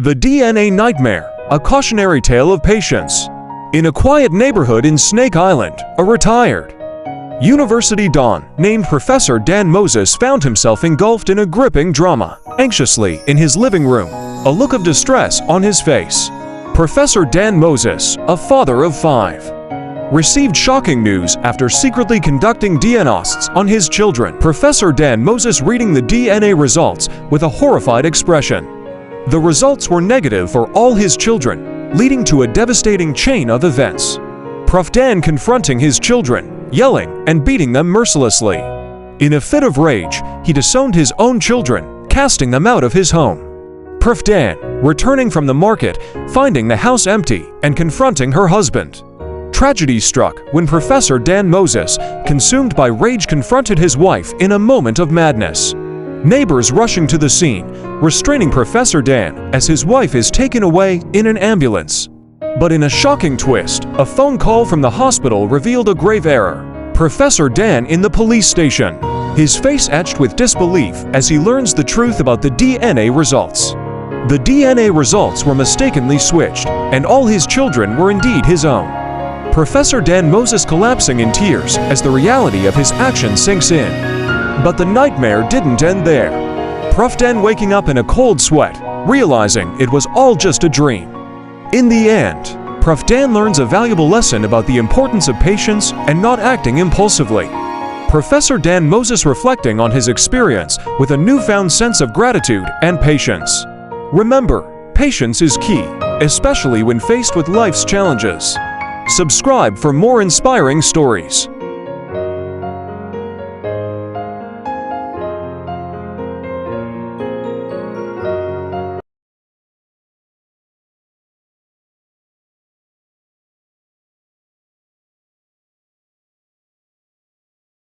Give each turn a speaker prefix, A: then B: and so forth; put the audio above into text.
A: The DNA Nightmare, a cautionary tale of patience. In a quiet neighborhood in Snake Island, a retired university don named Professor Dan Moses found himself engulfed in a gripping drama. Anxiously in his living room, a look of distress on his face. Professor Dan Moses, a father of 5, received shocking news after secretly conducting DNA tests on his children. Professor Dan Moses reading the DNA results with a horrified expression. The results were negative for all his children, leading to a devastating chain of events. Prof Dan confronting his children, yelling and beating them mercilessly. In a fit of rage, he disowned his own children, casting them out of his home. Prof Dan, returning from the market, finding the house empty and confronting her husband. Tragedy struck when Professor Dan Moses, consumed by rage, confronted his wife in a moment of madness. Neighbors rushing to the scene, restraining Professor Dan as his wife is taken away in an ambulance. But in a shocking twist, a phone call from the hospital revealed a grave error. Professor Dan in the police station, his face etched with disbelief as he learns the truth about the DNA results. The DNA results were mistakenly switched, and all his children were indeed his own. Professor Dan Moses collapsing in tears as the reality of his actions sinks in. But the nightmare didn't end there. Prof Dan waking up in a cold sweat, realizing it was all just a dream. In the end, Prof Dan learns a valuable lesson about the importance of patience and not acting impulsively. Professor Dan Moses reflecting on his experience with a newfound sense of gratitude and patience. Remember, patience is key, especially when faced with life's challenges. Subscribe for more inspiring stories.